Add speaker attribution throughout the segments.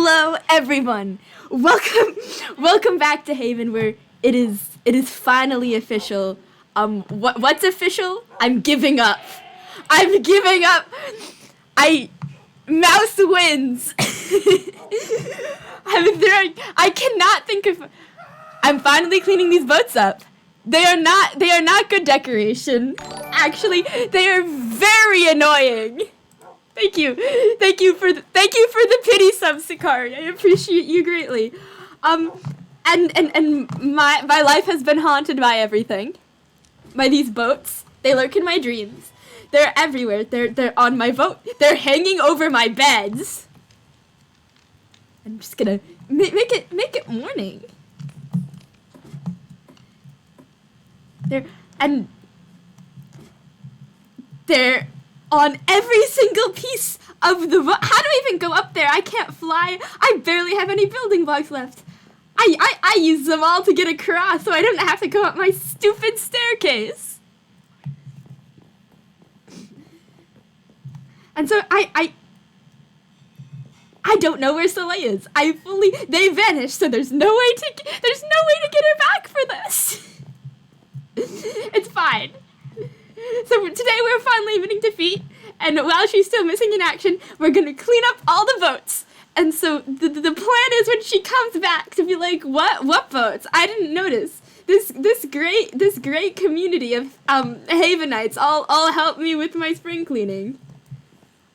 Speaker 1: Hello, everyone. Welcome back to Haven, where it is finally official. What's official? I'm giving up. Mouse wins. I cannot think of. I'm finally cleaning these boats up. They are not good decoration. Actually, they are very annoying. Thank you for the pity sub, Sakari. I appreciate you greatly. And my life has been haunted by everything. By these boats. They lurk in my dreams. They're everywhere. They're on my boat. They're hanging over my beds. I'm just gonna make it morning. They're on every single piece of the boat. How do I even go up there? I can't fly. I barely have any building blocks left. I use them all to get across so I don't have to go up my stupid staircase. And so I don't know where Soleil is. They vanished, so there's no way to get her back for this. It's fine. So today we're finally admitting defeat, and while she's still missing in action, we're gonna clean up all the boats. And so the plan is when she comes back to be like, what boats? I didn't notice. This great community of Havenites all help me with my spring cleaning.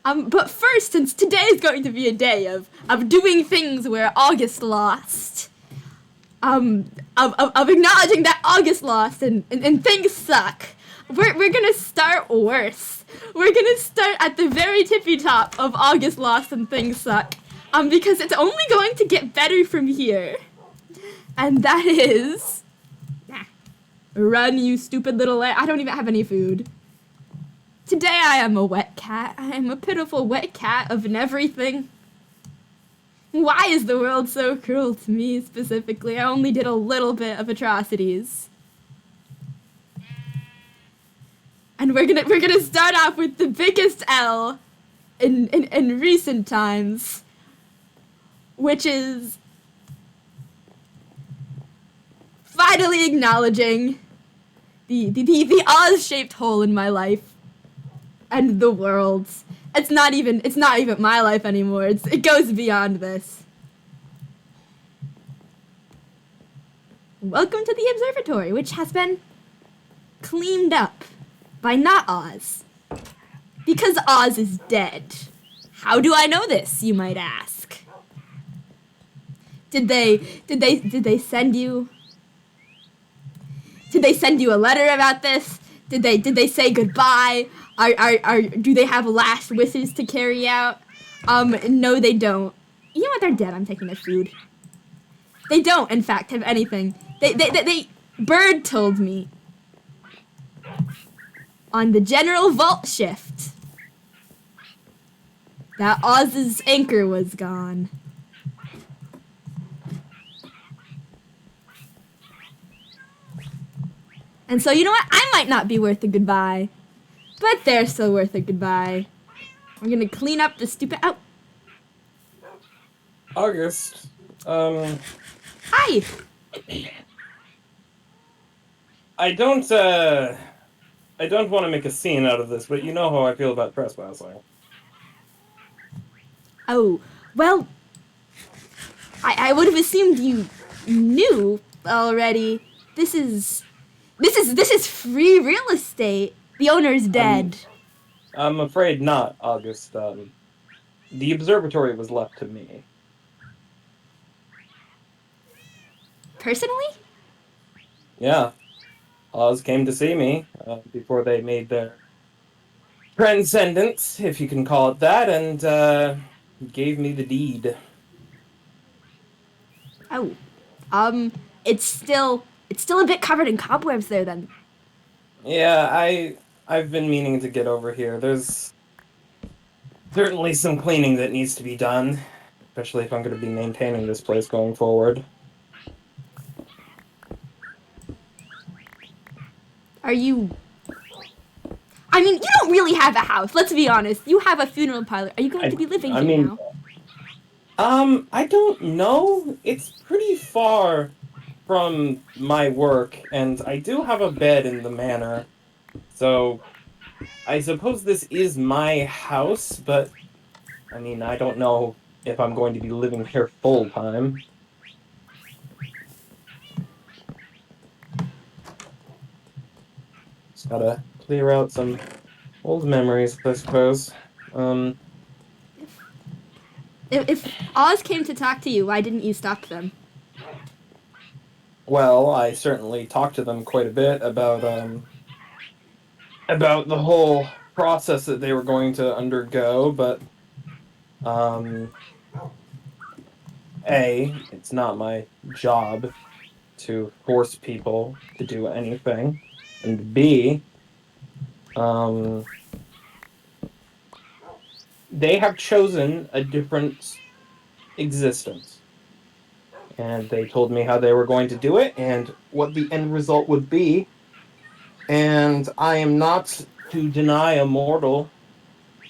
Speaker 1: But first, since today is going to be a day of doing things where August lost, of acknowledging that August lost and things suck. We're gonna start worse. We're gonna start at the very tippy top of August lost and things suck. Because it's only going to get better from here. And that is... Run, you stupid little... I don't even have any food. Today I am a wet cat. I am a pitiful wet cat of an everything. Why is the world so cruel to me specifically? I only did a little bit of atrocities. And we're gonna start off with the biggest L in recent times, which is finally acknowledging the Oz-shaped hole in my life and the world's. It's not even my life anymore. It goes beyond this. Welcome to the observatory, which has been cleaned up by not Oz. Because Oz is dead. How do I know this, you might ask? Did they send you a letter about this? Did they say goodbye? Do they have last wishes to carry out? No, they don't. You know what? They're dead. I'm taking their food. They don't, in fact, have anything. Bird told me on the general vault shift that Oz's anchor was gone. And so, you know what? I might not be worth a goodbye. But they're still worth a goodbye. We're gonna clean up the stupid... Oh!
Speaker 2: August,
Speaker 1: Hi!
Speaker 2: I don't want to make a scene out of this, but you know how I feel about trespassing.
Speaker 1: Oh, well... I would have assumed you knew already. This is free real estate. The owner's dead.
Speaker 2: I'm afraid not, August. The observatory was left to me.
Speaker 1: Personally?
Speaker 2: Yeah. Oz came to see me before they made their transcendence, if you can call it that, and gave me the deed.
Speaker 1: Oh. It's still a bit covered in cobwebs there, then.
Speaker 2: Yeah, I've been meaning to get over here. There's certainly some cleaning that needs to be done, especially if I'm going to be maintaining this place going forward.
Speaker 1: Are you... I mean, you don't really have a house, let's be honest. You have a funeral parlor. Are you going to be living here now?
Speaker 2: I don't know. It's pretty far from my work, and I do have a bed in the manor. So I suppose this is my house, but I mean, I don't know if I'm going to be living here full time. Just gotta clear out some old memories, I suppose. Um,
Speaker 1: If Oz came to talk to you, why didn't you stop them?
Speaker 2: well, I certainly talked to them quite a bit about the whole process that they were going to undergo, but um, A, it's not my job to force people to do anything, and B, um, they have chosen a different existence. And they told me how they were going to do it and what the end result would be. And I am not to deny a mortal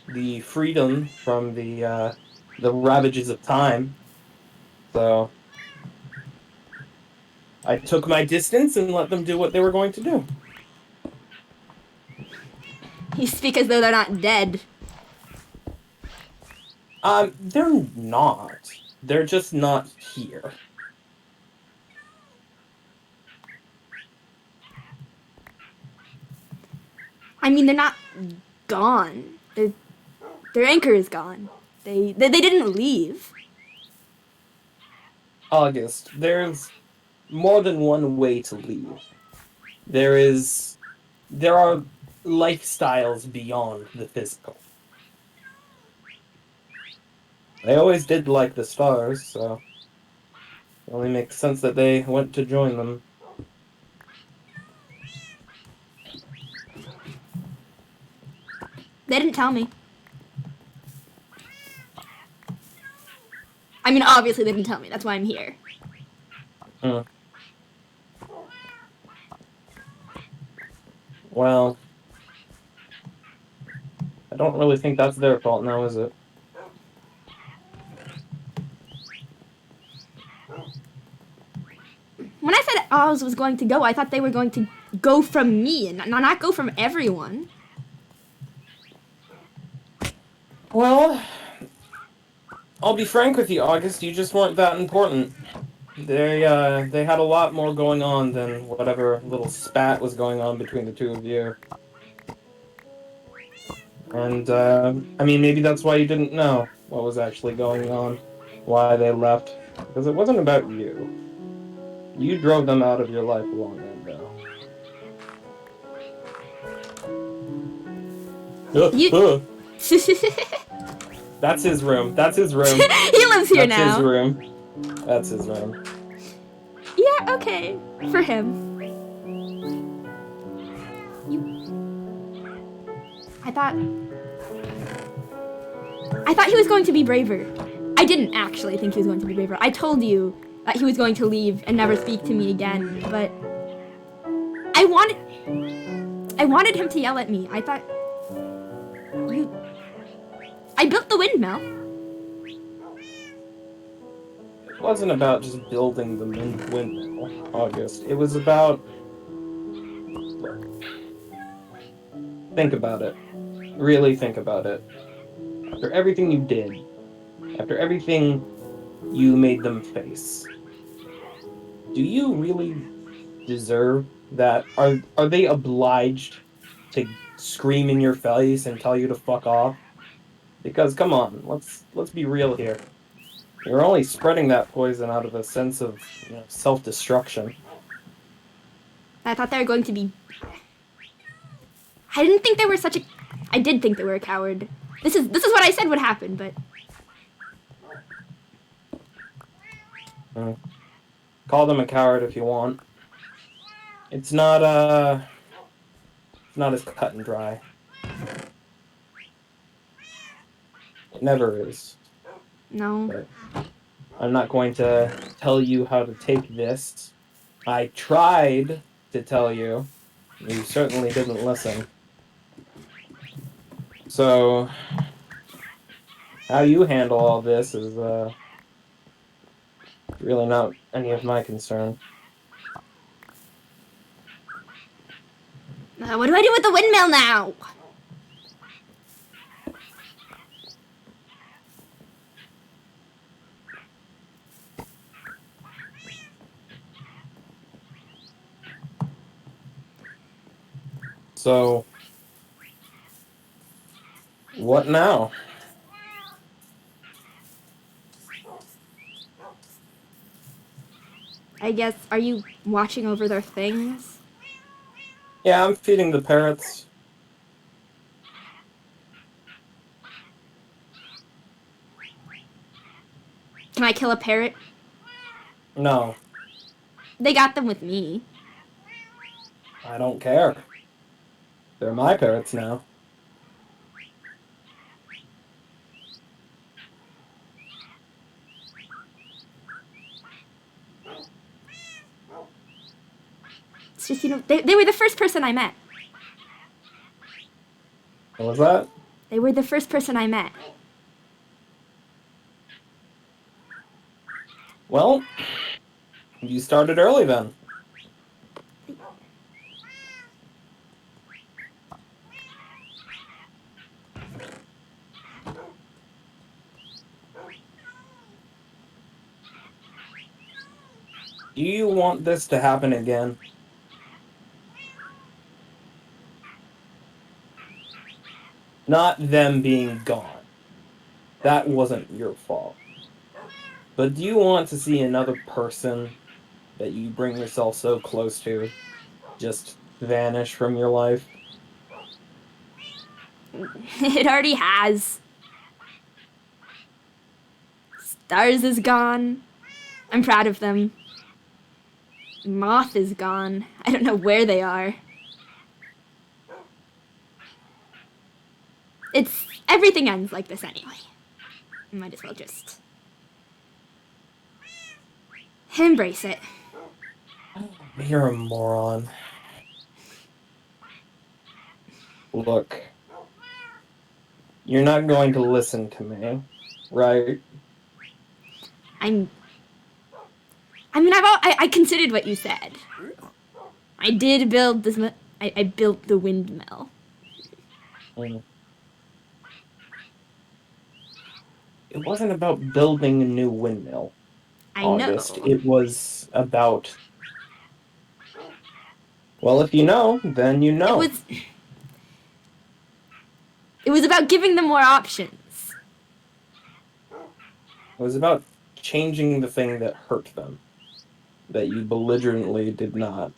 Speaker 2: the freedom from the ravages of time. So I took my distance and let them do what they were going to do.
Speaker 1: You speak as though they're not dead.
Speaker 2: They're not. They're just not here.
Speaker 1: I mean, they're not gone. Their anchor is gone. They didn't leave.
Speaker 2: August, there's more than one way to leave. There are lifestyles beyond the physical. They always did like the stars, so it only makes sense that they went to join them.
Speaker 1: They didn't tell me. I mean, obviously they didn't tell me. That's why I'm here.
Speaker 2: Hmm. Well, I don't really think that's their fault now, is it?
Speaker 1: When I said Oz was going to go, I thought they were going to go from me and not go from everyone.
Speaker 2: Well, I'll be frank with you, August. You just weren't that important. They had a lot more going on than whatever little spat was going on between the two of you. And I mean, maybe that's why you didn't know what was actually going on, why they left, because it wasn't about you. You drove them out of your life long ago.
Speaker 1: You.
Speaker 2: That's his room. That's his room.
Speaker 1: He lives here
Speaker 2: That's
Speaker 1: now.
Speaker 2: his room. That's his room.
Speaker 1: Yeah, okay. For him. I thought he was going to be braver. I didn't actually think he was going to be braver. I told you that he was going to leave and never speak to me again, but I wanted him to yell at me. I thought I built the windmill.
Speaker 2: It wasn't about just building the windmill, August. It was about... Look, think about it. Really think about it. After everything you did, after everything you made them face, do you really deserve that? Are they obliged to scream in your face and tell you to fuck off? Because come on, let's be real here. You're only spreading that poison out of a sense of, self-destruction.
Speaker 1: I thought they were going to be. I didn't think they were such a. I did think they were a coward. This is what I said would happen, but.
Speaker 2: Call them a coward if you want. It's not as cut and dry. It never is.
Speaker 1: No.
Speaker 2: But I'm not going to tell you how to take this. I tried to tell you. You certainly didn't listen. So, how you handle all this is really not any of my concern.
Speaker 1: What do I do with the windmill now?
Speaker 2: So, what now?
Speaker 1: I guess, are you watching over their things?
Speaker 2: Yeah, I'm feeding the parrots.
Speaker 1: Can I kill a parrot?
Speaker 2: No,
Speaker 1: They got them with me.
Speaker 2: I don't care. They're my parrots now.
Speaker 1: It's just, they were the first person I met.
Speaker 2: What was that?
Speaker 1: They were the first person I met.
Speaker 2: Well, you started early then. Do you want this to happen again? Not them being gone. That wasn't your fault. But do you want to see another person that you bring yourself so close to just vanish from your life?
Speaker 1: It already has. Stars is gone. I'm proud of them. Moth is gone. I don't know where they are. Everything ends like this anyway. Might as well just embrace it.
Speaker 2: You're a moron. Look, you're not going to listen to me, right?
Speaker 1: I considered what you said. I did build this. I built the windmill.
Speaker 2: Mm. It wasn't about building a new windmill,
Speaker 1: I
Speaker 2: August.
Speaker 1: know.
Speaker 2: It was about... Well, if you know, then you know.
Speaker 1: It was about giving them more options.
Speaker 2: It was about changing the thing that hurt them, that you belligerently did not.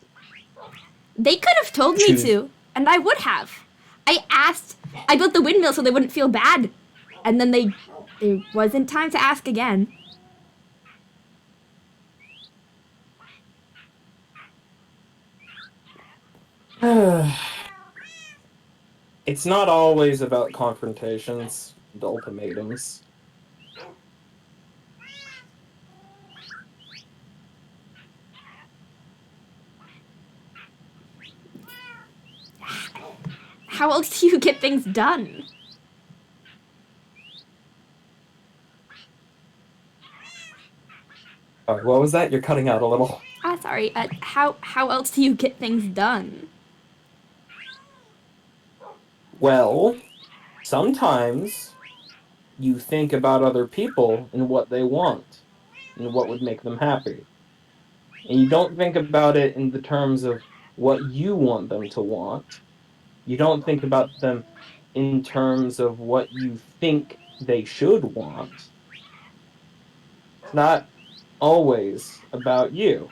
Speaker 1: They could have told me to, and I would have. I built the windmill so they wouldn't feel bad. And then there wasn't time to ask again.
Speaker 2: It's not always about confrontations and ultimatums.
Speaker 1: How else do you get things done?
Speaker 2: What was that? You're cutting out a little.
Speaker 1: Sorry. How else do you get things done?
Speaker 2: Well, sometimes you think about other people and what they want and what would make them happy. And you don't think about it in the terms of what you want them to want. You don't think about them in terms of what you think they should want. It's not always about you.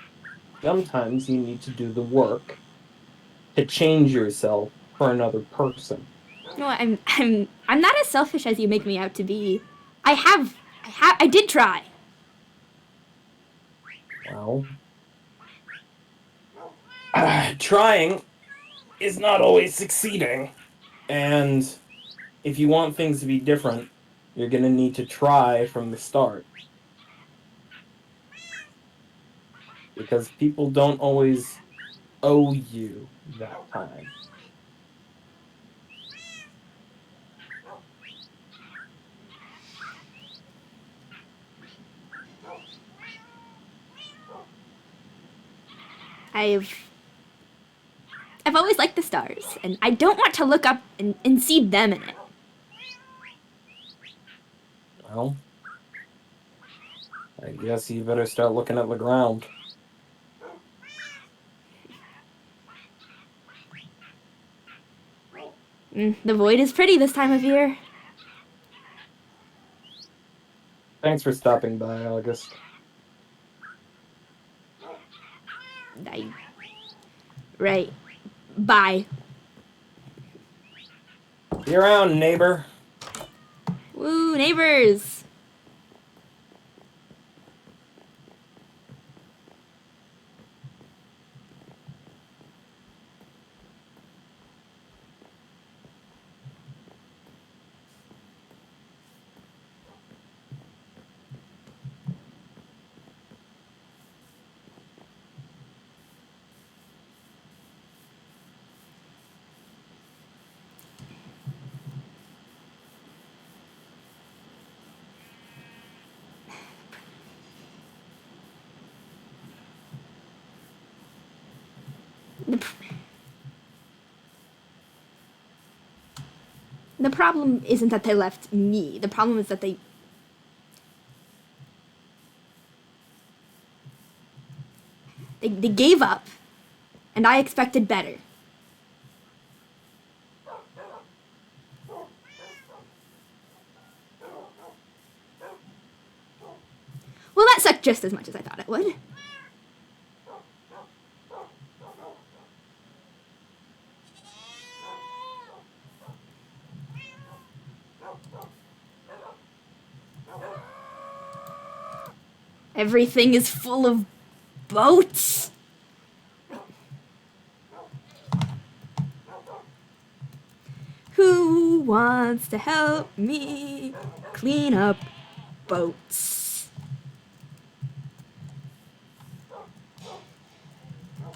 Speaker 2: Sometimes you need to do the work to change yourself for another person.
Speaker 1: No, I'm not as selfish as you make me out to be. I did try.
Speaker 2: Well, trying is not always succeeding. And if you want things to be different, you're going to need to try from the start. Because people don't always owe you that time.
Speaker 1: I've always liked the stars, and I don't want to look up and see them in it.
Speaker 2: Well, I guess you better start looking at the ground.
Speaker 1: The void is pretty this time of year.
Speaker 2: Thanks for stopping by, August.
Speaker 1: Right. Bye.
Speaker 2: See you around, neighbor.
Speaker 1: Woo, neighbors! The problem isn't that they left me. The problem is that they gave up, and I expected better. Well, that sucked just as much as I thought it would. Everything is full of boats. Who wants to help me clean up boats?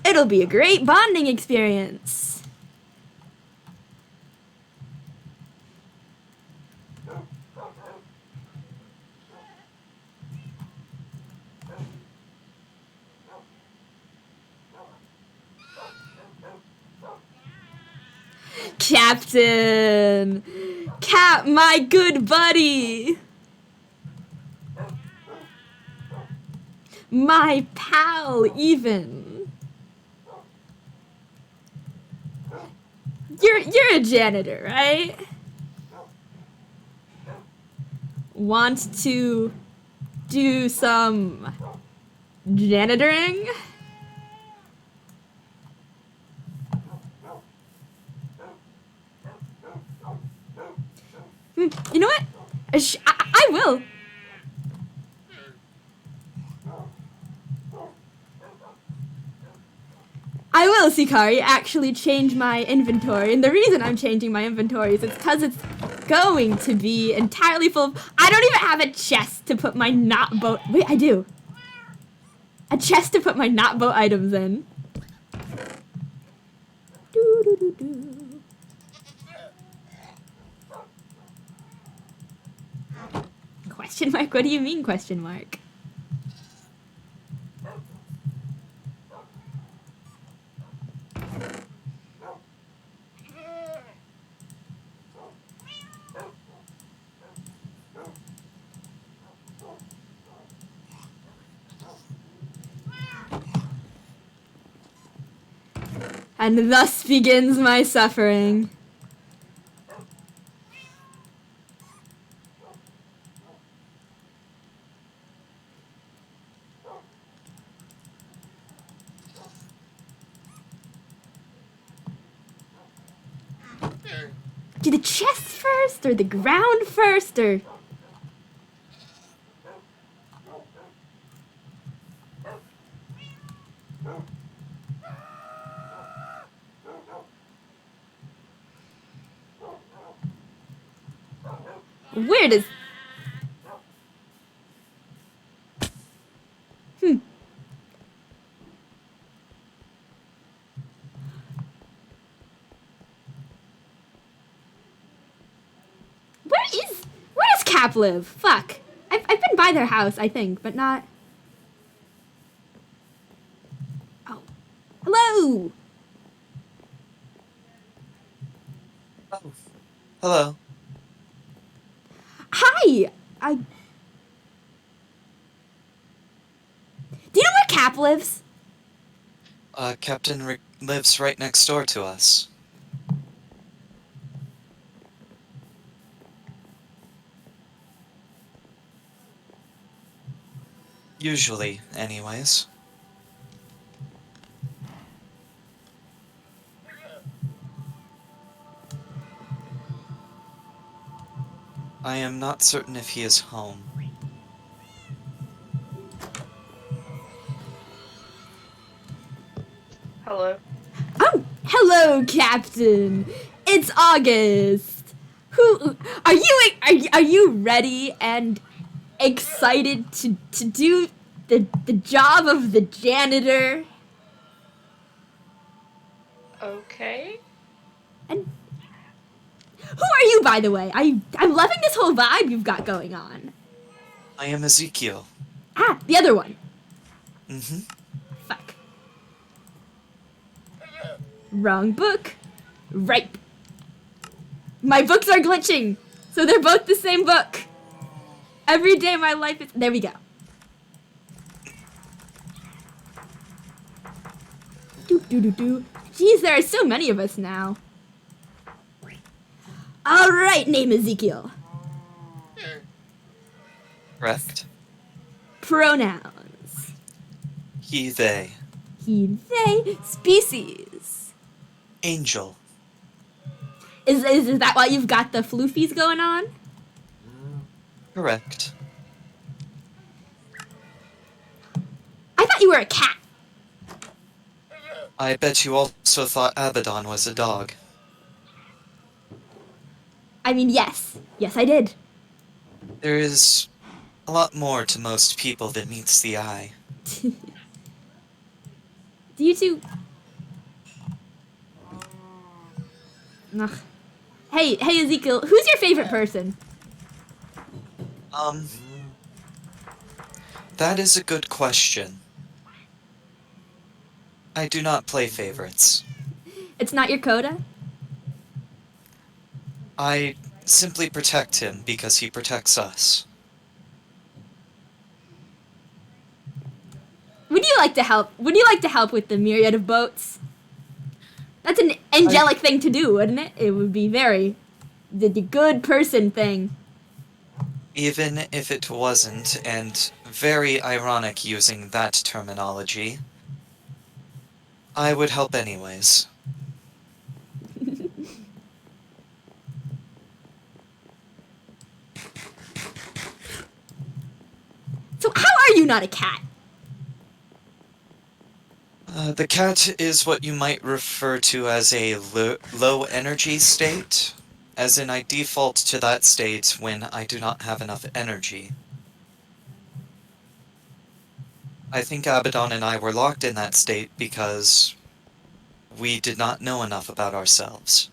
Speaker 1: It'll be a great bonding experience. Captain! Cap, my good buddy! My pal, even. You're a janitor, right? Want to do some janitoring? You know what? I will. I will, Sikari, actually change my inventory. And the reason I'm changing my inventory is because it's going to be entirely full of... I don't even have a chest to put my not boat... Wait, I do. A chest to put my not boat items in. Doo-doo-doo-doo. Question mark? What do you mean, question mark? And thus begins my suffering. Do the chest first, or the ground first, or... Where does... Where does Cap live? Fuck. I've been by their house, I think, but not... Oh. Hello!
Speaker 3: Oh, hello.
Speaker 1: Hi! Do you know where Cap lives?
Speaker 3: Captain Rick lives right next door to us. Usually, anyways. I am not certain if he is home.
Speaker 4: Hello.
Speaker 1: Oh, hello, Captain. It's August. Who are you ready and excited to do the job of the janitor?
Speaker 4: Okay.
Speaker 1: And who are you, by the way? I'm loving this whole vibe you've got going on.
Speaker 3: I am Ezekiel.
Speaker 1: Ah, the other one.
Speaker 3: Mm-hmm.
Speaker 1: Fuck. Wrong book. Right. My books are glitching, so they're both the same book. Every day of my life is... There we go. Do. Jeez, there are so many of us now. Alright, name Ezekiel.
Speaker 3: Correct.
Speaker 1: Pronouns.
Speaker 3: He, they.
Speaker 1: He, they. Species.
Speaker 3: Angel.
Speaker 1: Is that why you've got the floofies going on?
Speaker 3: Correct.
Speaker 1: I thought you were a cat.
Speaker 3: I bet you also thought Abaddon was a dog.
Speaker 1: I mean, yes. Yes, I did.
Speaker 3: There is a lot more to most people than meets the eye.
Speaker 1: Do you two... Ugh. Hey, Ezekiel, who's your favorite person?
Speaker 3: That is a good question. I do not play favorites.
Speaker 1: It's not your coda?
Speaker 3: I simply protect him because he protects us.
Speaker 1: Would you like to help? Would you like to help with the myriad of boats? That's an angelic thing to do, wouldn't it? It would be very... the good person thing.
Speaker 3: Even if it wasn't, and very ironic using that terminology, I would help anyways.
Speaker 1: So how are you not a cat?
Speaker 3: The cat is what you might refer to as a low energy state, as in I default to that state when I do not have enough energy. I think Abaddon and I were locked in that state because we did not know enough about ourselves.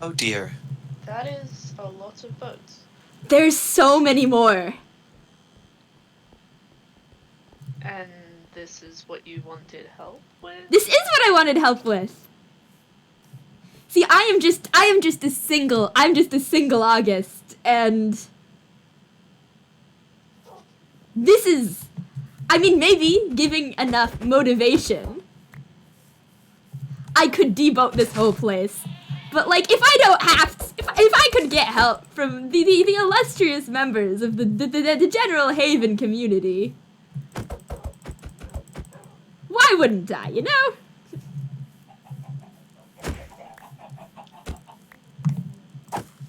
Speaker 3: Oh dear.
Speaker 4: That is a lot of boats.
Speaker 1: There's so many more.
Speaker 4: And this is what you wanted help with?
Speaker 1: This is what I wanted help with. See, I am just a single August, and this is, I mean, maybe giving enough motivation, I could deboat this whole place. But like, if I don't have to, if I could get help from the illustrious members of the general Haven community, why wouldn't I, you know?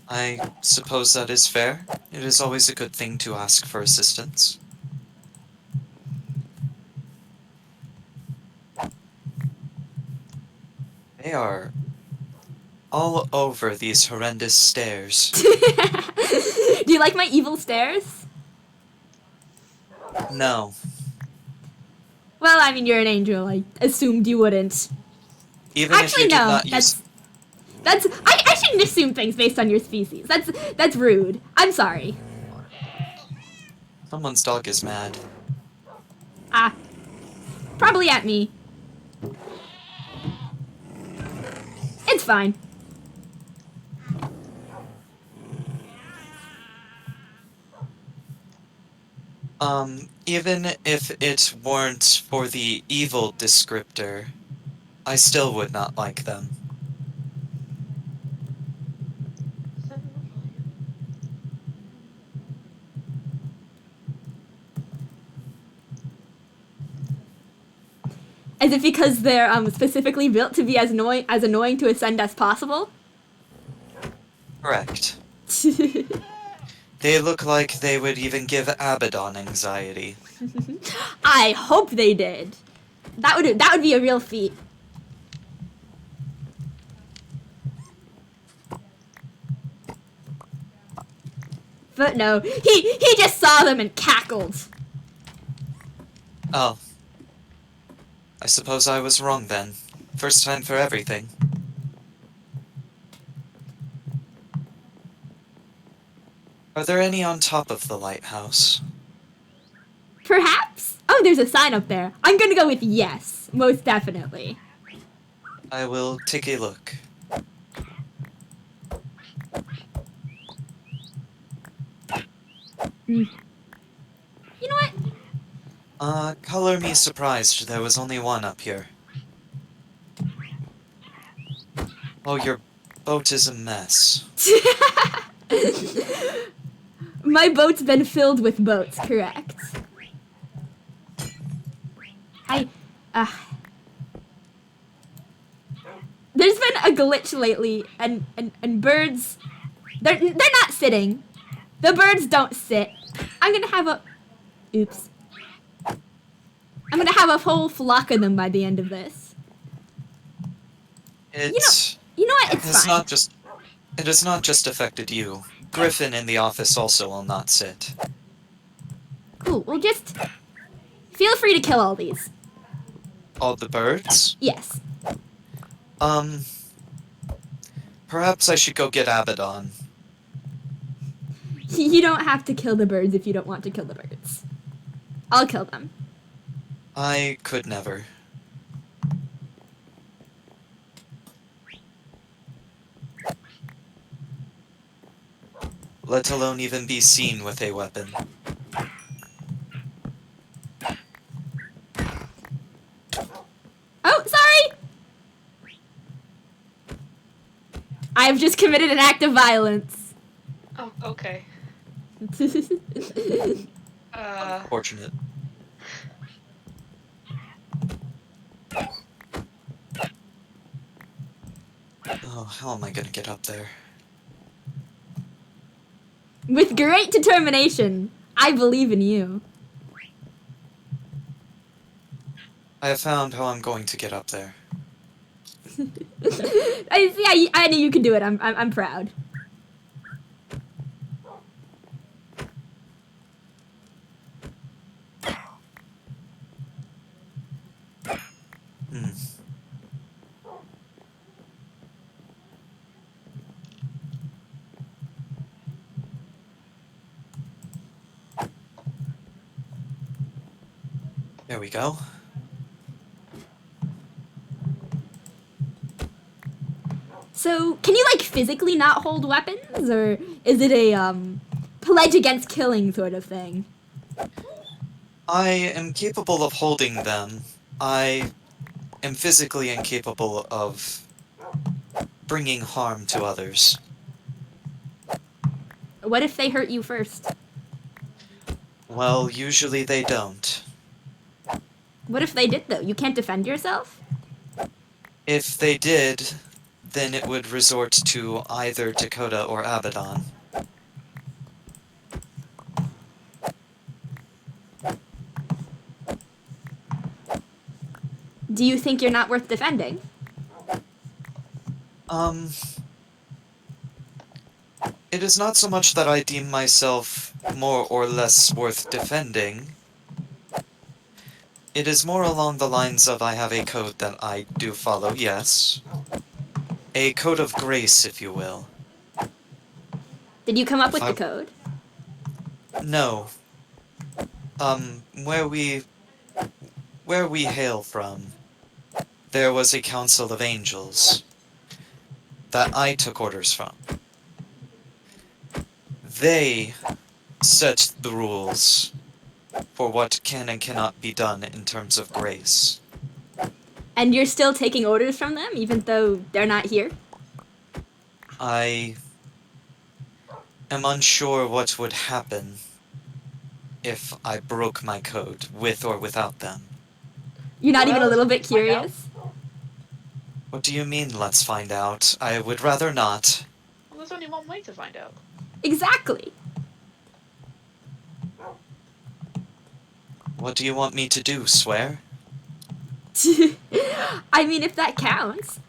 Speaker 3: I suppose that is fair. It is always a good thing to ask for assistance. They are all over these horrendous stairs.
Speaker 1: Do you like my evil stares?
Speaker 3: No.
Speaker 1: Well, I mean, you're an angel. I assumed you wouldn't.
Speaker 3: Even
Speaker 1: Actually,
Speaker 3: if you did
Speaker 1: no.
Speaker 3: not use...
Speaker 1: I shouldn't assume things based on your species. That's rude. I'm sorry.
Speaker 3: Someone's dog is mad.
Speaker 1: Ah. Probably at me. It's fine.
Speaker 3: Even if it weren't for the evil descriptor, I still would not like them.
Speaker 1: Is it because they're specifically built to be as annoying to ascend as possible?
Speaker 3: Correct. They look like they would even give Abaddon anxiety.
Speaker 1: I hope they did. That would be a real feat. But no, he just saw them and cackled.
Speaker 3: Oh. I suppose I was wrong then. First time for everything. Are there any on top of the lighthouse?
Speaker 1: Perhaps? Oh, there's a sign up there. I'm gonna go with yes, most definitely.
Speaker 3: I will take a look.
Speaker 1: You know what?
Speaker 3: Color me surprised there was only one up here. Oh, your boat is a mess.
Speaker 1: My boat's been filled with boats, correct? There's been a glitch lately, and birds, they're not sitting. The birds don't sit. I'm gonna have a whole flock of them by the end of this. You know what? It's fine.
Speaker 3: It has not just affected you. Griffin in the office also will not sit.
Speaker 1: Cool. Well, just feel free to kill all these.
Speaker 3: All the birds?
Speaker 1: Yes.
Speaker 3: Perhaps I should go get Abaddon.
Speaker 1: You don't have to kill the birds if you don't want to kill the birds. I'll kill them.
Speaker 3: I could never. Let alone even be seen with a weapon.
Speaker 1: Oh, sorry! I've just committed an act of violence.
Speaker 4: Oh, okay.
Speaker 3: Fortunate. Oh, how am I gonna get up there?
Speaker 1: With great determination, I believe in you.
Speaker 3: I have found how I'm going to get up there.
Speaker 1: I knew you could do it. I'm proud.
Speaker 3: There we go.
Speaker 1: So, can you, like, physically not hold weapons? Or is it a, pledge against killing sort of thing?
Speaker 3: I am capable of holding them. I am physically incapable of bringing harm to others.
Speaker 1: What if they hurt you first?
Speaker 3: Well, usually they don't.
Speaker 1: What if they did, though? You can't defend yourself?
Speaker 3: If they did, then it would resort to either Dakota or Abaddon.
Speaker 1: Do you think you're not worth defending?
Speaker 3: It is not so much that I deem myself more or less worth defending. It is more along the lines of I have a code that I do follow, yes. A code of grace, if you will.
Speaker 1: Did you come up
Speaker 3: If
Speaker 1: with
Speaker 3: I-
Speaker 1: the code?
Speaker 3: No. Where we hail from, there was a council of angels that I took orders from. They set the rules for what can and cannot be done in terms of grace.
Speaker 1: And you're still taking orders from them, even though they're not here?
Speaker 3: I am unsure what would happen if I broke my code, with or without them.
Speaker 1: You're not
Speaker 4: Well,
Speaker 1: even a little
Speaker 4: let's
Speaker 1: bit
Speaker 4: find out.
Speaker 1: curious?
Speaker 3: What do you mean, let's find out? I would rather not.
Speaker 4: Well, there's only one way to find out.
Speaker 1: Exactly.
Speaker 3: What do you want me to do, swear?
Speaker 1: I mean, if that counts.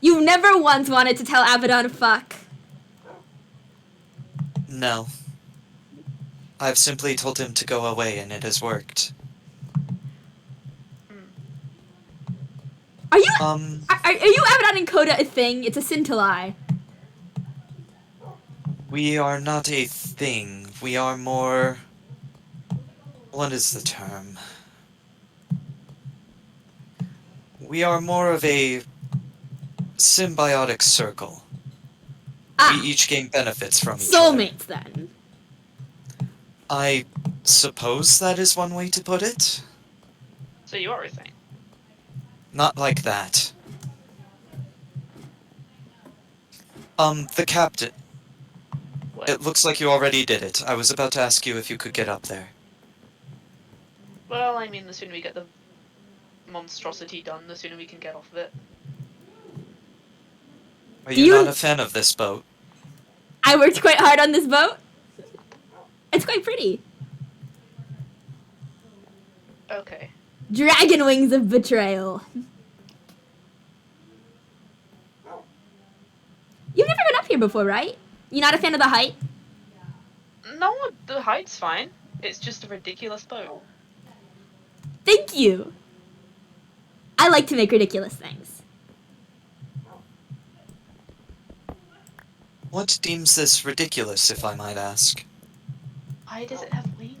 Speaker 1: You've never once wanted to tell Abaddon fuck.
Speaker 3: No. I've simply told him to go away and it has worked.
Speaker 1: Are you are you Abaddon and Coda a thing? It's a scintillai.
Speaker 3: We are not a thing. We are more... What is the term? We are more of a symbiotic circle.
Speaker 1: Ah,
Speaker 3: We each gain benefits from each other.
Speaker 1: soulmates then.
Speaker 3: I suppose that is one way to put it.
Speaker 4: So you are a thing.
Speaker 3: Not like that. The captain.
Speaker 4: What?
Speaker 3: It looks like you already did it. I was about to ask you if you could get up there.
Speaker 4: Well, I mean, the sooner we get the monstrosity done, the sooner we can get off of it.
Speaker 3: Are
Speaker 1: Do
Speaker 3: you
Speaker 1: you-
Speaker 3: not a fan of this boat?
Speaker 1: I worked quite hard on this boat. It's quite pretty.
Speaker 4: Okay.
Speaker 1: Dragon wings of betrayal. You've never been up here before, right? You're not a fan of the height?
Speaker 4: No, the height's fine. It's just a ridiculous boat.
Speaker 1: Thank you. I like to make ridiculous things.
Speaker 3: What deems this ridiculous, if I might ask?
Speaker 4: Why does it have wings?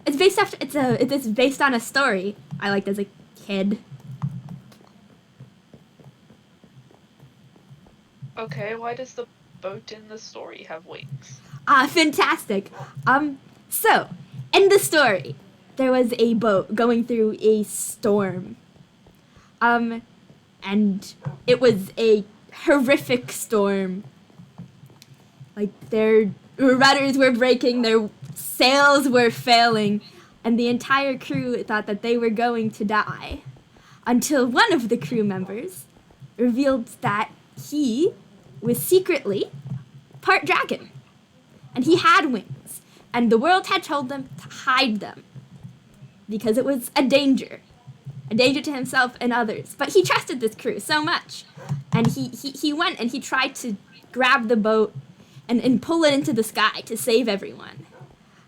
Speaker 1: It's based after it's based on a story I liked as a kid.
Speaker 4: Okay, why does the boat in the story have wings?
Speaker 1: Ah, fantastic. So, in the story, there was a boat going through a storm. And it was a horrific storm. Like, their rudders were breaking, their sails were failing, and the entire crew thought that they were going to die. Until one of the crew members revealed that he was secretly part dragon. And he had wings. And the world had told them to hide them. Because it was a danger to himself and others. But he trusted this crew so much. And he went and he tried to grab the boat and pull it into the sky to save everyone.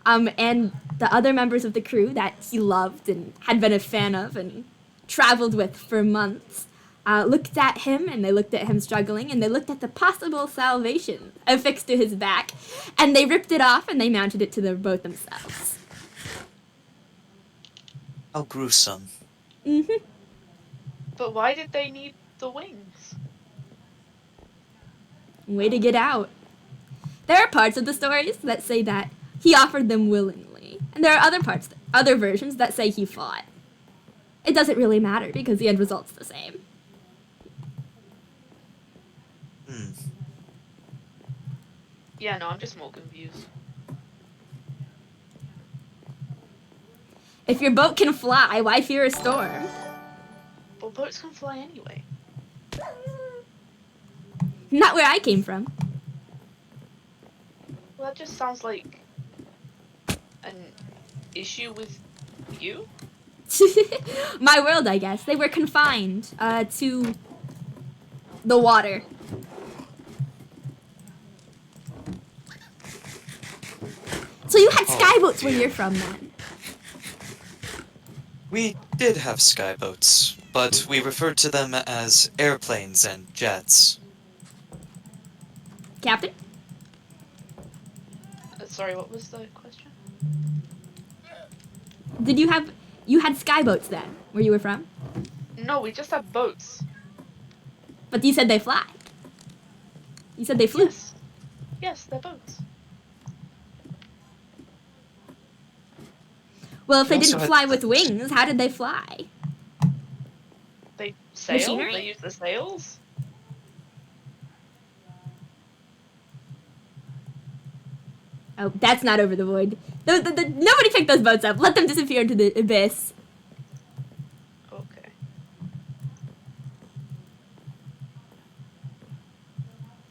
Speaker 1: And the other members of the crew that he loved and had been a fan of and traveled with for months looked at him, and they looked at him struggling, and they looked at the possible salvation affixed to his back, and they ripped it off and they mounted it to their boat themselves.
Speaker 3: How gruesome.
Speaker 1: Mm-hmm.
Speaker 4: But why did they need the wings?
Speaker 1: Way to get out. There are parts of the stories that say that he offered them willingly, and there are other versions that say he fought. It doesn't really matter because the end result's the same.
Speaker 4: Yeah, no, I'm just more confused.
Speaker 1: If your boat can fly, why fear a storm?
Speaker 4: But boats can fly anyway.
Speaker 1: Not where I came from.
Speaker 4: Well, that just sounds like an issue with you?
Speaker 1: My world, I guess. They were confined to the water. So you had
Speaker 3: Oh,
Speaker 1: skyboats where
Speaker 3: dear.
Speaker 1: you're from then?
Speaker 3: We did have skyboats, but we referred to them as airplanes and jets.
Speaker 1: Captain?
Speaker 4: Sorry, what was the question?
Speaker 1: Did you have... You had skyboats then, where you were from?
Speaker 4: No, we just have boats.
Speaker 1: But you said they fly. You said they flew.
Speaker 4: Yes. Yes, they're boats.
Speaker 1: Well, if
Speaker 3: We
Speaker 1: they
Speaker 3: also
Speaker 1: didn't
Speaker 3: had-
Speaker 1: fly with wings, how did they fly?
Speaker 4: They sail.
Speaker 1: Machinery?
Speaker 4: They use the sails.
Speaker 1: Oh, that's not over the void. Nobody picked those boats up. Let them disappear into the abyss.
Speaker 4: Okay.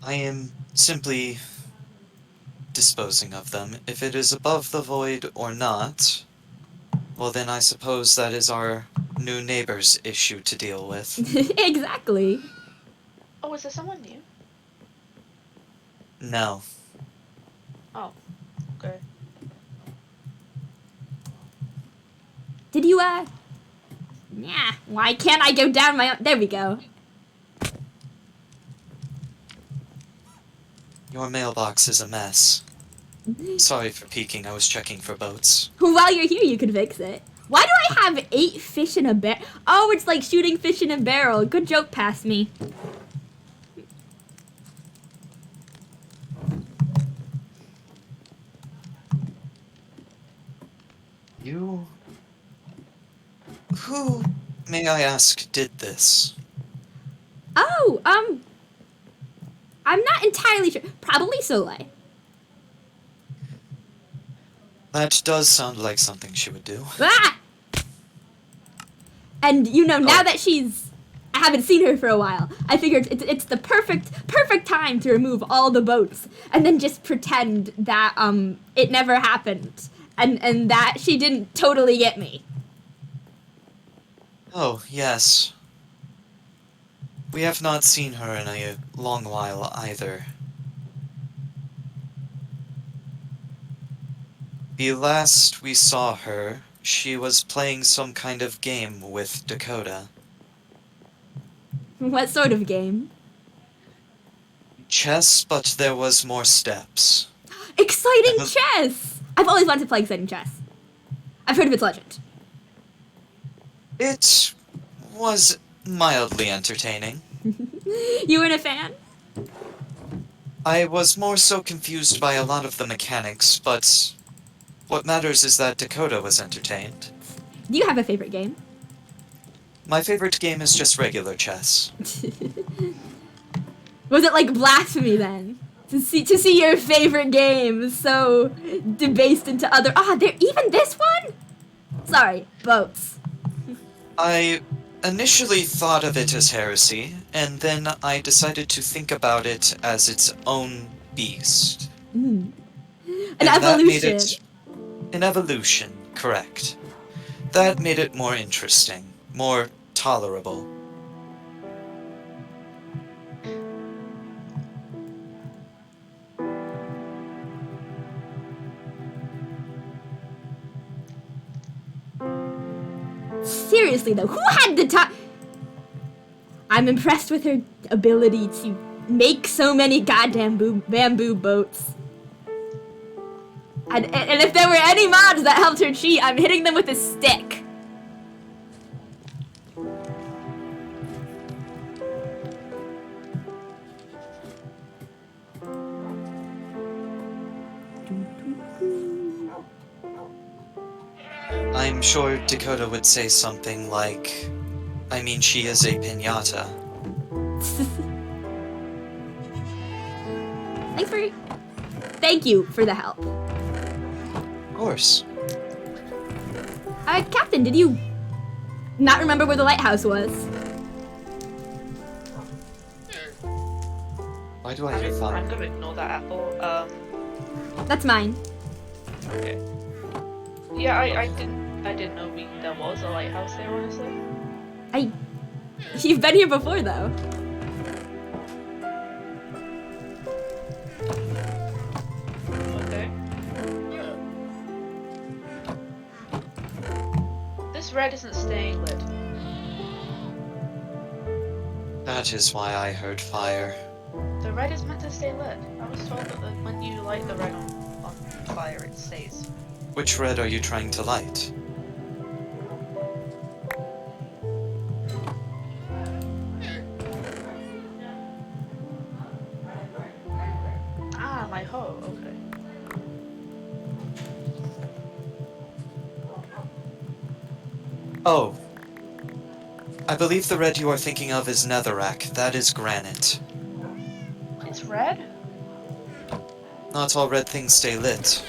Speaker 3: I am simply disposing of them. If it is above the void or not, well then I suppose that is our new neighbor's issue to deal with.
Speaker 1: Exactly.
Speaker 4: Oh, is there someone new?
Speaker 3: No.
Speaker 4: Oh. Okay.
Speaker 1: Did you, Yeah, why can't I go down my own... There we go.
Speaker 3: Your mailbox is a mess. Sorry for peeking, I was checking for boats.
Speaker 1: While you're here, you could fix it. Why do I have 8 fish in a barrel? Oh, it's like shooting fish in a barrel. Good joke past me.
Speaker 3: You... Who, may I ask, did this?
Speaker 1: Oh, I'm not entirely sure. Probably Soleil.
Speaker 3: That does sound like something she would do.
Speaker 1: Ah! And, you know, now
Speaker 3: Oh.
Speaker 1: that she's... I haven't seen her for a while. I figured it's the perfect time to remove all the boats. And then just pretend that, it never happened. And that she didn't totally get me.
Speaker 3: Oh, yes. We have not seen her in a long while either. The last we saw her, she was playing some kind of game with Dakota.
Speaker 1: What sort of game?
Speaker 3: Chess, but there was more steps.
Speaker 1: Exciting
Speaker 3: Uh-huh.
Speaker 1: chess! I've always wanted to play exciting chess. I've heard of its legend.
Speaker 3: It was mildly entertaining.
Speaker 1: You weren't a fan?
Speaker 3: I was more so confused by a lot of the mechanics, but what matters is that Dakota was entertained.
Speaker 1: Do you have a favorite game?
Speaker 3: My favorite game is just regular chess.
Speaker 1: Was it like blasphemy then? To see your favorite game so debased into other... there even this one? Sorry, boats.
Speaker 3: I initially thought of it as heresy, and then I decided to think about it as its own beast.
Speaker 1: An
Speaker 3: And that made
Speaker 1: evolution.
Speaker 3: it an evolution, correct. That made it more interesting, more tolerable.
Speaker 1: Seriously though, who had the time? I'm impressed with her ability to make so many goddamn bamboo boats. And if there were any mods that helped her cheat, I'm hitting them with a stick.
Speaker 3: I'm sure Dakota would say something like, I mean, she is a piñata.
Speaker 1: Thank you for the help.
Speaker 3: Of course.
Speaker 1: Captain, did you not remember where the lighthouse was?
Speaker 3: Why do I hear
Speaker 4: I'm
Speaker 3: thunder?
Speaker 4: gonna ignore that apple.
Speaker 1: That's mine.
Speaker 4: Okay. Yeah, I didn't know there was a lighthouse there, honestly.
Speaker 1: You've been here before, though.
Speaker 4: Okay. This red isn't staying lit.
Speaker 3: That is why I heard fire.
Speaker 4: The red is meant to stay lit. I was told that when you light the red on fire, it stays.
Speaker 3: Which red are you trying to light?
Speaker 4: Ah, my hoe, okay.
Speaker 3: Oh. I believe the red you are thinking of is netherrack. That is granite.
Speaker 4: It's red?
Speaker 3: Not all red things stay lit.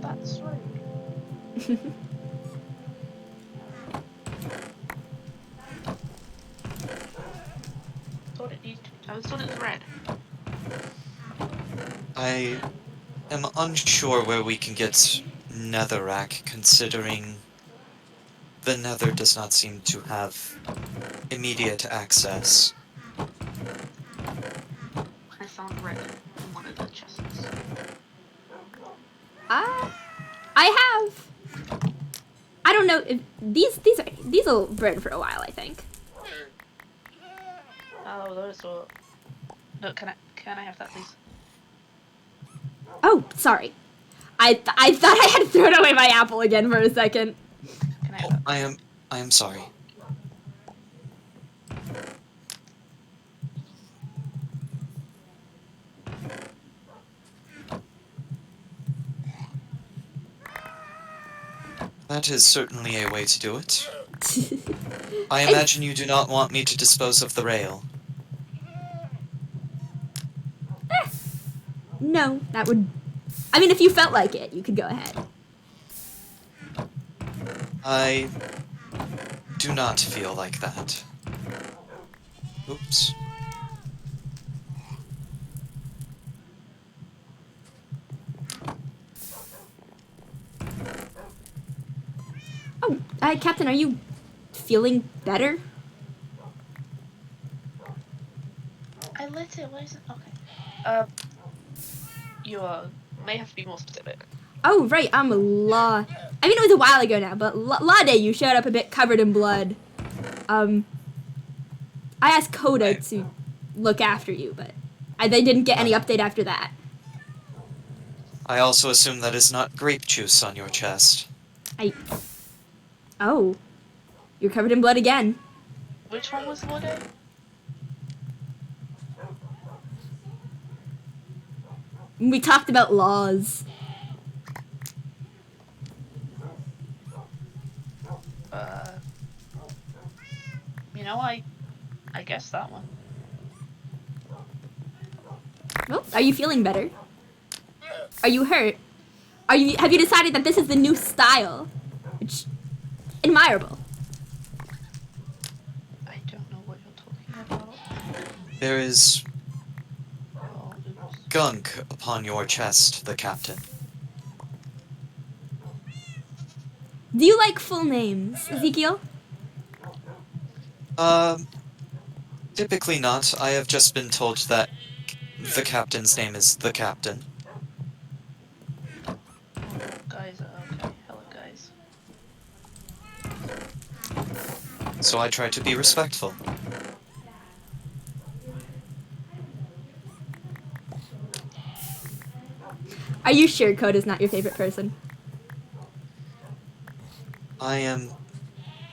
Speaker 4: That's rude. I was told it's red.
Speaker 3: I am unsure where we can get netherrack, considering the nether does not seem to have immediate access.
Speaker 4: I found red in one of the chests.
Speaker 1: I have. I don't know if these will burn for a while. I think.
Speaker 4: Oh, those are... No, can I have that, please?
Speaker 1: Oh, sorry. I thought I had thrown away my apple again for a second.
Speaker 4: Can I have that?
Speaker 3: I am sorry. That is certainly a way to do it. I imagine you do not want me to dispose of the rail.
Speaker 1: No, that would. I mean, if you felt like it, you could go ahead.
Speaker 3: I do not feel like that. Oops.
Speaker 1: Oh, Captain, are you feeling better?
Speaker 4: I lit it, why is it... Okay. You may have to be more specific.
Speaker 1: Oh, right, I mean, it was a while ago now, but Lade, you showed up a bit covered in blood. I asked Coda to look after you, but they didn't get any update after that.
Speaker 3: I also assume that is not grape juice on your chest.
Speaker 1: Oh. You're covered in blood again.
Speaker 4: Which one was Lode?
Speaker 1: We talked about laws.
Speaker 4: You know, I guess that one.
Speaker 1: Well, are you feeling better? Are you hurt? Have you decided that this is the new style? Which, admirable.
Speaker 4: I don't know what you're talking about.
Speaker 3: There is
Speaker 4: Oh, oops.
Speaker 3: gunk upon your chest, the captain.
Speaker 1: Do you like full names, Ezekiel?
Speaker 3: Typically not. I have just been told that the captain's name is the captain.
Speaker 4: Guys, okay. Hello, guys.
Speaker 3: So I try to be respectful.
Speaker 1: Are you sure Coda's not your favorite person?
Speaker 3: I am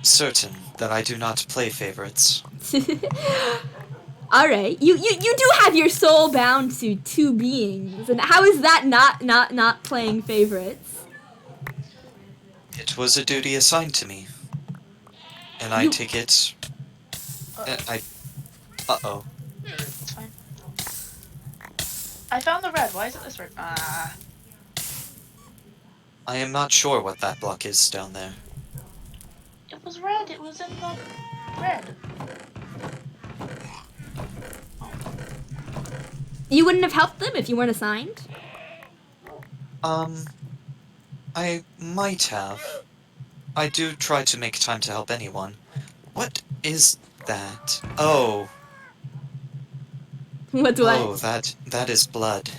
Speaker 3: certain that I do not play favorites.
Speaker 1: All right, you do have your soul bound to two beings, and how is that not playing favorites?
Speaker 3: It was a duty assigned to me. And I take it... Uh-oh.
Speaker 4: It's fine. I found the red. Why is it this red? Ah.
Speaker 3: I am not sure what that block is down there.
Speaker 4: It was red. It was in the red.
Speaker 1: You wouldn't have helped them if you weren't assigned?
Speaker 3: I might have. I do try to make time to help anyone. What is that? Oh.
Speaker 1: What's what?
Speaker 3: Oh, that is blood.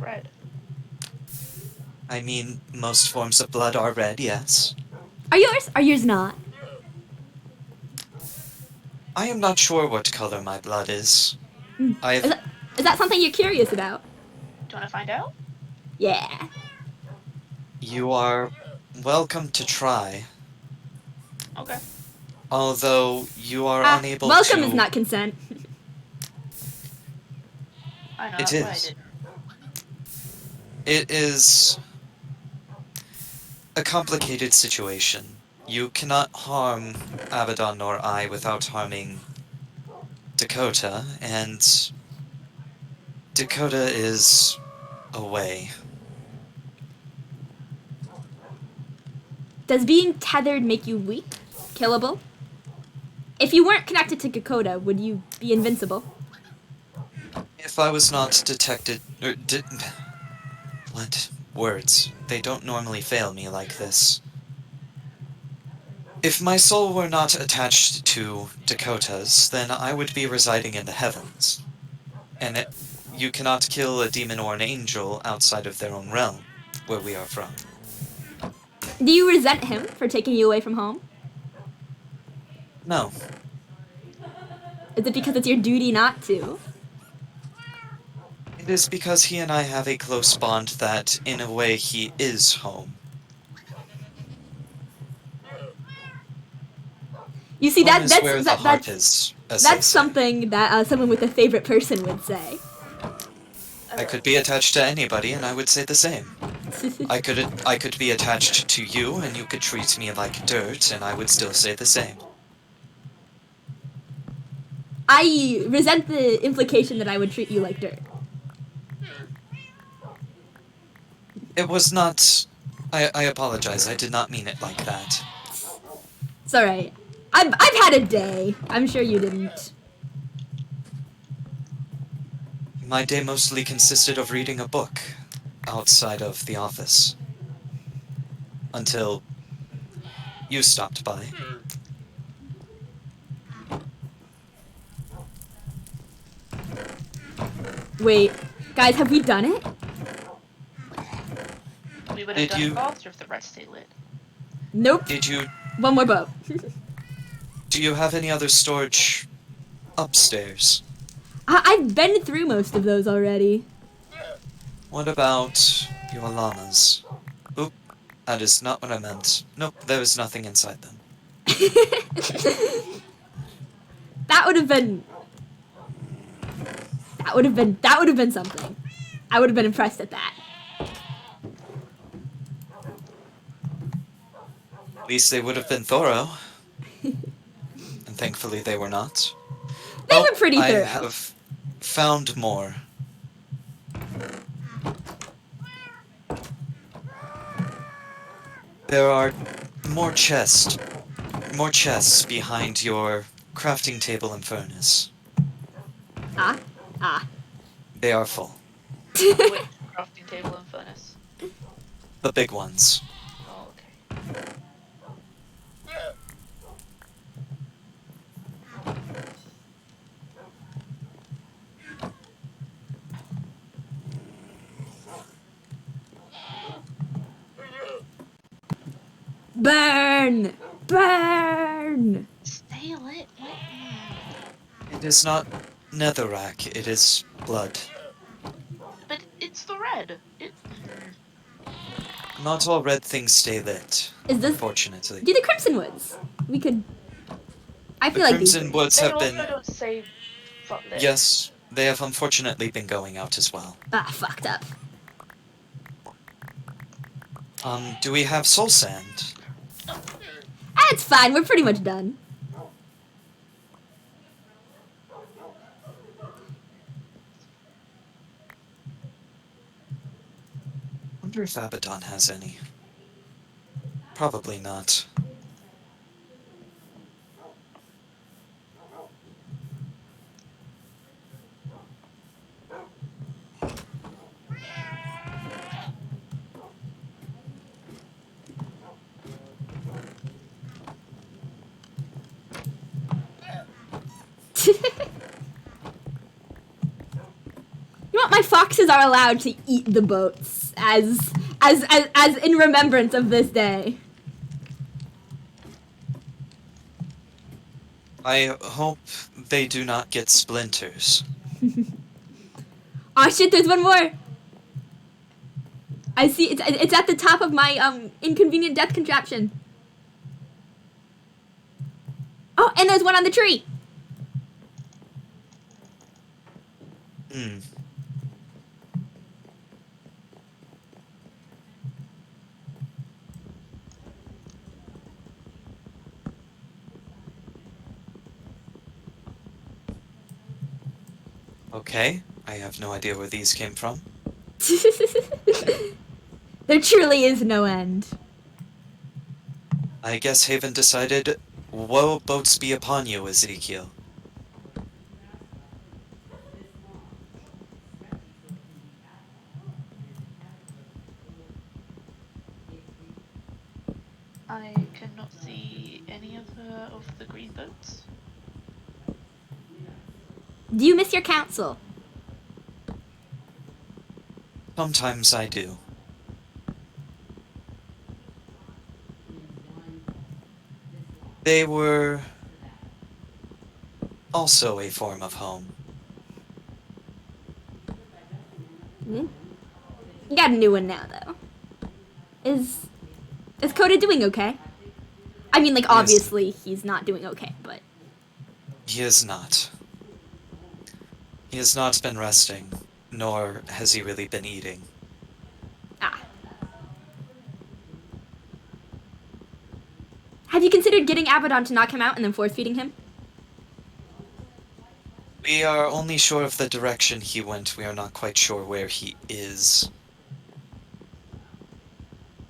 Speaker 4: red.
Speaker 3: I mean, most forms of blood are red, yes.
Speaker 1: Are yours? Are yours not?
Speaker 3: I am not sure what color my blood is.
Speaker 1: Is
Speaker 3: I've...
Speaker 1: that, is that something you're curious about?
Speaker 4: Do you want to find out?
Speaker 1: Yeah.
Speaker 3: You are welcome to try.
Speaker 4: Okay.
Speaker 3: Although you are
Speaker 1: Ah,
Speaker 3: unable
Speaker 1: welcome
Speaker 3: to...
Speaker 1: is not consent.
Speaker 4: I know,
Speaker 3: It
Speaker 4: that's why I
Speaker 3: is.
Speaker 4: didn't.
Speaker 3: It is a complicated situation. You cannot harm Abaddon nor I without harming Dakota, and Dakota is away.
Speaker 1: Does being tethered make you weak? Killable? If you weren't connected to Dakota, would you be invincible?
Speaker 3: If I was not detected... What? Words. They don't normally fail me like this. If my soul were not attached to Dakota's, then I would be residing in the heavens. And you cannot kill a demon or an angel outside of their own realm, where we are from.
Speaker 1: Do you resent him for taking you away from home?
Speaker 3: No.
Speaker 1: Is it because it's your duty not to?
Speaker 3: It is because he and I have a close bond that, in a way, he is home.
Speaker 1: You see,
Speaker 3: Home is where the heart
Speaker 1: that's
Speaker 3: is, as they
Speaker 1: that's
Speaker 3: say.
Speaker 1: something that someone with a favorite person would say.
Speaker 3: I could be attached to anybody, and I would say the same. I could be attached to you, and you could treat me like dirt, and I would still say the same.
Speaker 1: I resent the implication that I would treat you like dirt.
Speaker 3: It was not... I apologize, I did not mean it like that.
Speaker 1: It's alright. I've had a day. I'm sure you didn't.
Speaker 3: My day mostly consisted of reading a book outside of the office. Until you stopped by.
Speaker 1: Wait, guys, have we done it?
Speaker 4: We would have
Speaker 3: Did
Speaker 4: done
Speaker 3: you-
Speaker 4: it faster if the red stayed lit.
Speaker 1: Nope.
Speaker 3: Did you...
Speaker 1: One more boat.
Speaker 3: Do you have any other storage upstairs?
Speaker 1: I've been through most of those already.
Speaker 3: What about your llamas? Oop, that is not what I meant. Nope, there is nothing inside them.
Speaker 1: That would have been something. I would have been impressed at that.
Speaker 3: At least they would have been thorough. And thankfully they were not.
Speaker 1: They were pretty
Speaker 3: I
Speaker 1: thorough.
Speaker 3: have found more. There are more chests behind your crafting table and furnace.
Speaker 1: Ah.
Speaker 3: They are full.
Speaker 4: Which crafting table and furnace?
Speaker 3: The big ones.
Speaker 4: Oh, okay.
Speaker 1: Burn! Burn!
Speaker 4: Stay lit.
Speaker 3: It is not netherrack, it is blood.
Speaker 4: But it's the red.
Speaker 3: Not all red things stay lit,
Speaker 1: Is this
Speaker 3: unfortunately.
Speaker 1: do the Crimson Woods? We could I
Speaker 3: The
Speaker 1: feel like these
Speaker 3: Crimson Woods
Speaker 4: They
Speaker 3: have
Speaker 4: also
Speaker 3: been...
Speaker 4: don't say fuck lit.
Speaker 3: Yes, they have unfortunately been going out as well.
Speaker 1: fucked up.
Speaker 3: Do we have soul sand?
Speaker 1: It's fine, we're pretty much done.
Speaker 3: Wonder if Abaddon has any. Probably not.
Speaker 1: You know thought my foxes are allowed to eat the boats as in remembrance of this day.
Speaker 3: I hope they do not get splinters.
Speaker 1: Oh shit, there's one more. I see it's at the top of my inconvenient death contraption. Oh, and there's one on the tree.
Speaker 3: Hmm. Okay, I have no idea where these came from.
Speaker 1: There truly is no end.
Speaker 3: I guess Haven decided, woe boats be upon you, Ezekiel.
Speaker 4: I cannot see any of the green boats.
Speaker 1: Do you miss your council?
Speaker 3: Sometimes I do. They were also a form of home.
Speaker 1: You got a new one now, though. Is Coda doing okay? I mean, like,
Speaker 3: Yes.
Speaker 1: obviously he's not doing okay, but...
Speaker 3: He is not. He has not been resting, nor has he really been eating.
Speaker 1: Ah. Have you considered getting Abaddon to knock him out and then force-feeding him?
Speaker 3: We are only sure of the direction he went. We are not quite sure where he is.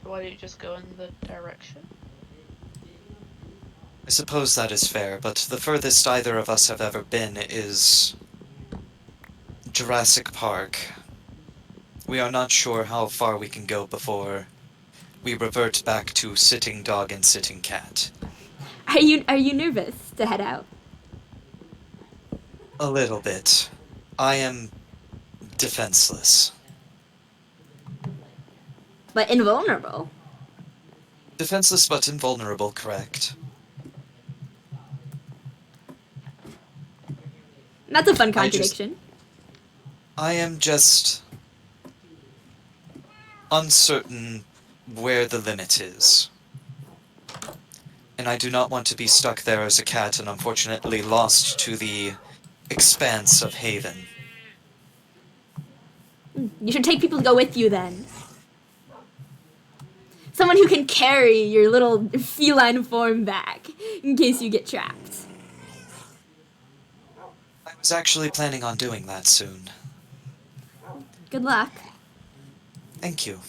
Speaker 4: Why don't you just go in the direction?
Speaker 3: I suppose that is fair, but the furthest either of us have ever been is Jurassic Park. We are not sure how far we can go before we revert back to sitting dog and sitting cat.
Speaker 1: Are you nervous to head out?
Speaker 3: A little bit. I am defenseless.
Speaker 1: But invulnerable.
Speaker 3: Defenseless but invulnerable, correct.
Speaker 1: That's a fun contradiction.
Speaker 3: I am just uncertain where the limit is. And I do not want to be stuck there as a cat and unfortunately lost to the expanse of Haven.
Speaker 1: You should take people to go with you then. Someone who can carry your little feline form back in case you get trapped.
Speaker 3: I was actually planning on doing that soon.
Speaker 1: Good luck.
Speaker 3: Thank you.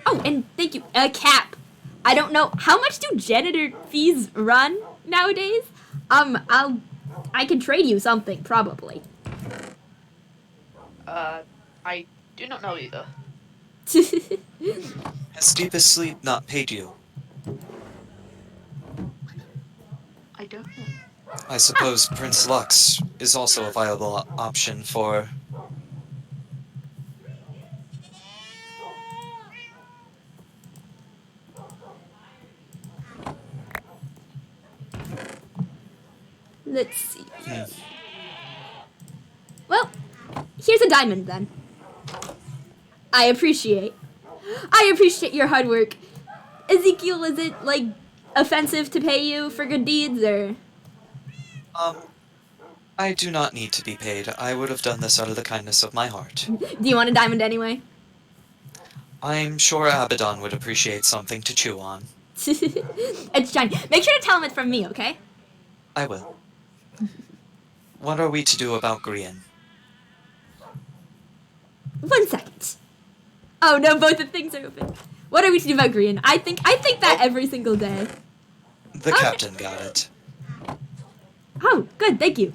Speaker 1: Oh, and thank you. Cap. I don't know how much do janitor fees run nowadays. I can trade you something probably.
Speaker 4: I do not know either.
Speaker 3: Has Deepest Sleep not paid you?
Speaker 4: I don't know.
Speaker 3: I suppose Prince Lux is also a viable option for...
Speaker 1: Let's see.
Speaker 3: Hmm.
Speaker 1: Well, here's a diamond then. I appreciate your hard work. Ezekiel, is it like offensive to pay you for good deeds or?
Speaker 3: I do not need to be paid. I would have done this out of the kindness of my heart.
Speaker 1: Do you want a diamond anyway?
Speaker 3: I'm sure Abaddon would appreciate something to chew on.
Speaker 1: It's shiny. Make sure to tell him it's from me, okay?
Speaker 3: I will. What are we to do about Grian?
Speaker 1: 1 second. Oh no, both the things are open. What are we to do about Grian? I think that every single day.
Speaker 3: The
Speaker 1: Okay.
Speaker 3: captain got it.
Speaker 1: Oh, good, thank you.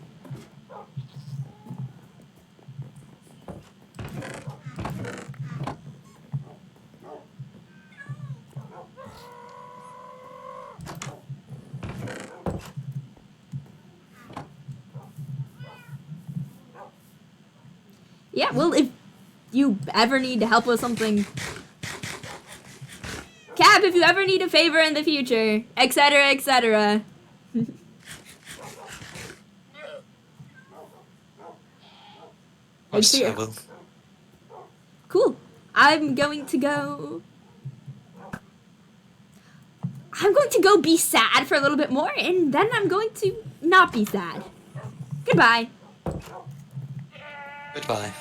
Speaker 1: Yeah, well, if you ever need help with something, Cap, if you ever need a favor in the future, etc., etc.
Speaker 3: Of course, I will.
Speaker 1: Cool. I'm going to go be sad for a little bit more, and then I'm going to not be sad. Goodbye.
Speaker 3: Goodbye.